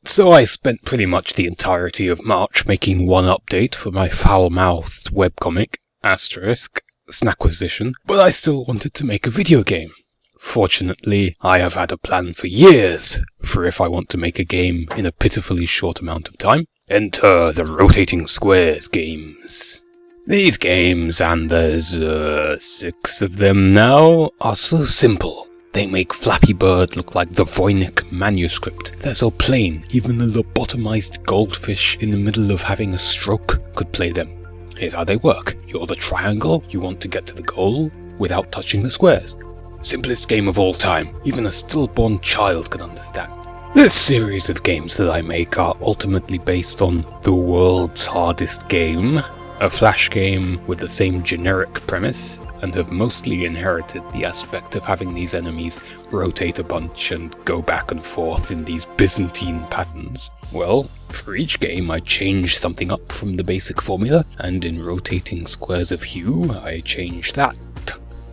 So I spent pretty much the entirety of March making one update for my foul-mouthed webcomic, Snackquisition, but I still wanted to make a video game. Fortunately, I have had a plan for years for if I want to make a game in a pitifully short amount of time. Enter the Rotating Squares games. These games, and there's 6 of them now, are so simple. They make Flappy Bird look like the Voynich manuscript. They're so plain, even a lobotomized goldfish in the middle of having a stroke could play them. Here's how they work. You're the triangle, you want to get to the goal without touching the squares. Simplest game of all time, even a stillborn child can understand. This series of games that I make are ultimately based on The World's Hardest Game, a Flash game with the same generic premise, and have mostly inherited the aspect of having these enemies rotate a bunch and go back and forth in these Byzantine patterns. Well, for each game I change something up from the basic formula, and in Rotating Squares of Hue I change that.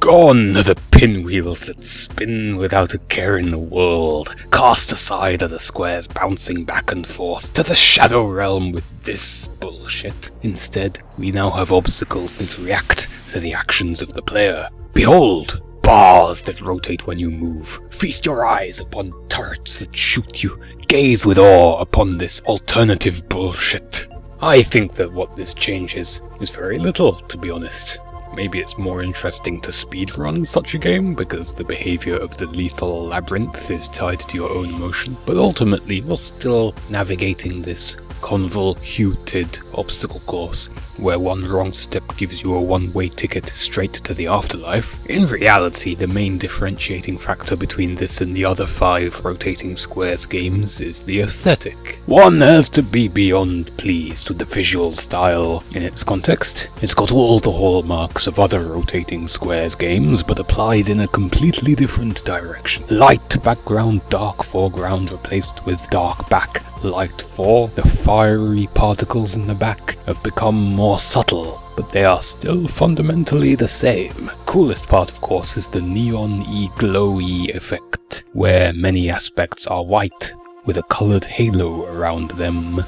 Gone are the pinwheels that spin without a care in the world. Cast aside are the squares bouncing back and forth to the shadow realm with this bullshit. Instead, we now have obstacles that react to the actions of the player. Behold, bars that rotate when you move. Feast your eyes upon turrets that shoot you. Gaze with awe upon this alternative bullshit. I think that what this changes is very little, to be honest. Maybe it's more interesting to speedrun such a game, because the behavior of the lethal labyrinth is tied to your own motion, but ultimately you're still navigating this convoluted obstacle course, where one wrong step gives you a one-way ticket straight to the afterlife. In reality, the main differentiating factor between this and the other 5 Rotating Squares games is the aesthetic. One has to be beyond pleased with the visual style in its context. It's got all the hallmarks of other Rotating Squares games, but applied in a completely different direction. Light background, dark foreground replaced with dark back. Light 4, the fiery particles in the back have become more subtle, but they are still fundamentally the same. Coolest part, of course, is the neon-y glowy effect, where many aspects are white, with a coloured halo around them.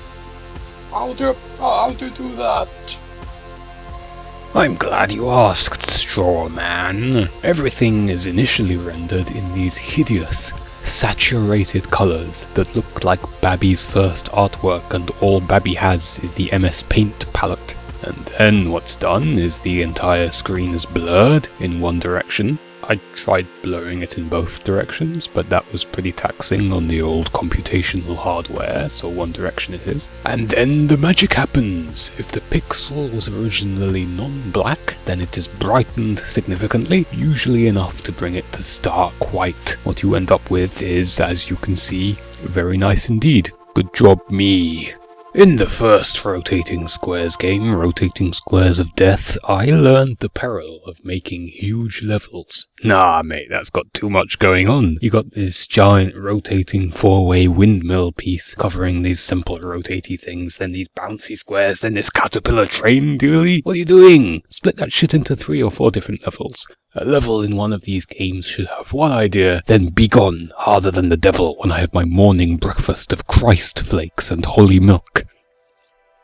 How do you do that? I'm glad you asked, Straw Man. Everything is initially rendered in these hideous, saturated colours that look like Babby's first artwork, and all Babby has is the MS Paint palette. And then what's done is the entire screen is blurred in one direction. I tried blurring it in both directions, but that was pretty taxing on the old computational hardware, so one direction it is. And then the magic happens. If the pixel was originally non-black, then it is brightened significantly, usually enough to bring it to stark white. What you end up with is, as you can see, very nice indeed. Good job, me. In the first Rotating Squares game, Rotating Squares of Death, I learned the peril of making huge levels. Nah, mate, that's got too much going on. You got this giant rotating 4-way windmill piece covering these simple rotatey things, then these bouncy squares, then this caterpillar train dually. What are you doing? Split that shit into 3 or 4 different levels. A level in one of these games should have one idea, then be gone, harder than the devil when I have my morning breakfast of Christ flakes and holy milk.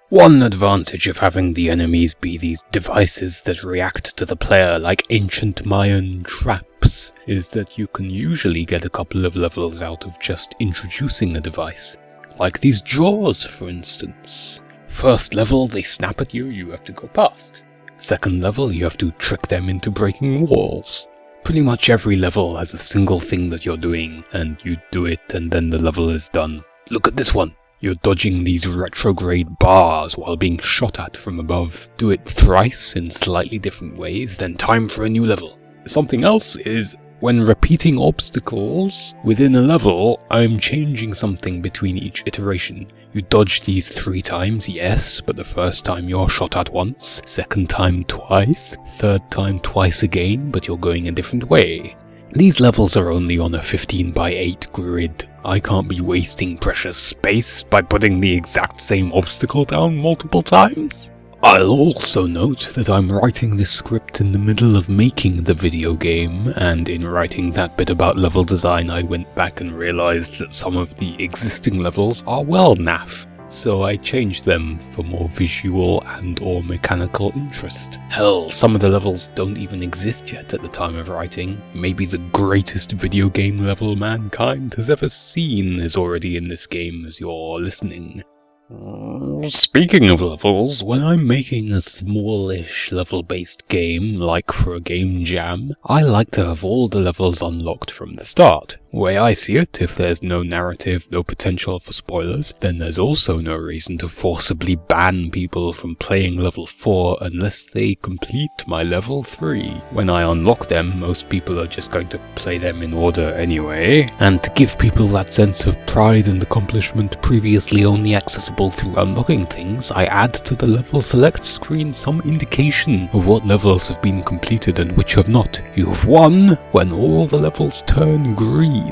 One advantage of having the enemies be these devices that react to the player like ancient Mayan traps is that you can usually get a couple of levels out of just introducing a device. Like these jaws, for instance. First level, they snap at you, you have to go past. Second level, you have to trick them into breaking walls. Pretty much every level has a single thing that you're doing, and you do it and then the level is done. Look at this one. You're dodging these retrograde bars while being shot at from above. Do it thrice in slightly different ways, then time for a new level. Something else is, when repeating obstacles within a level, I'm changing something between each iteration. You dodge these 3 times, yes, but the first time you're shot at once, second time twice, third time twice again, but you're going a different way. These levels are only on a 15x8 grid. I can't be wasting precious space by putting the exact same obstacle down multiple times. I'll also note that I'm writing this script in the middle of making the video game, and in writing that bit about level design I went back and realised that some of the existing levels are well naff, so I changed them for more visual and or mechanical interest. Hell, some of the levels don't even exist yet at the time of writing. Maybe the greatest video game level mankind has ever seen is already in this game as you're listening. Speaking of levels, when I'm making a smallish level-based game, like for a game jam, I like to have all the levels unlocked from the start. Way I see it, if there's no narrative, no potential for spoilers, then there's also no reason to forcibly ban people from playing level 4 unless they complete my level 3. When I unlock them, most people are just going to play them in order anyway, and to give people that sense of pride and accomplishment previously only accessible through unlocking things, I add to the level select screen some indication of what levels have been completed and which have not. You've won when all the levels turn green.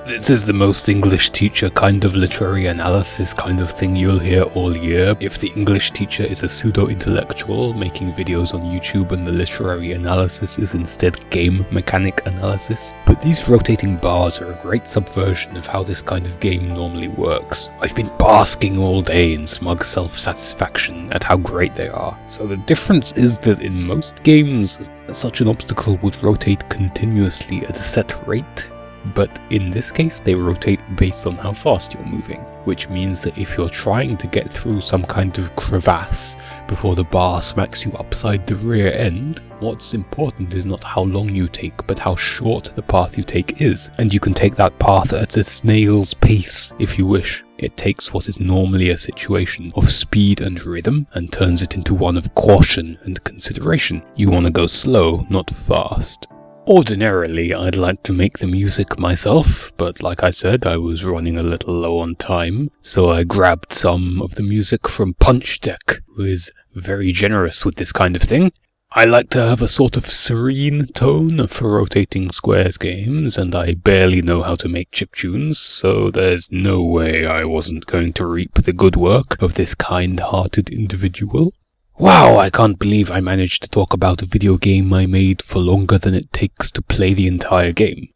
This is the most English teacher kind of literary analysis kind of thing you'll hear all year. If the English teacher is a pseudo-intellectual making videos on YouTube and the literary analysis is instead game mechanic analysis. But these rotating bars are a great subversion of how this kind of game normally works. I've been basking all day in smug self-satisfaction at how great they are. So the difference is that in most games, such an obstacle would rotate continuously at a set rate. But in this case, they rotate based on how fast you're moving, which means that if you're trying to get through some kind of crevasse before the bar smacks you upside the rear end, what's important is not how long you take, but how short the path you take is. And you can take that path at a snail's pace if you wish. It takes what is normally a situation of speed and rhythm and turns it into one of caution and consideration. You want to go slow, not fast. Ordinarily, I'd like to make the music myself, but like I said, I was running a little low on time, so I grabbed some of the music from Punch Deck, who is very generous with this kind of thing. I like to have a sort of serene tone for rotating Squares games, and I barely know how to make chiptunes, so there's no way I wasn't going to reap the good work of this kind-hearted individual. Wow, I can't believe I managed to talk about a video game I made for longer than it takes to play the entire game.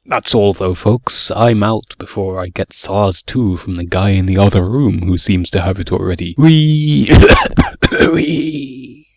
That's all though, folks. I'm out before I get SARS 2 from the guy in the other room who seems to have it already. Whee! Whee!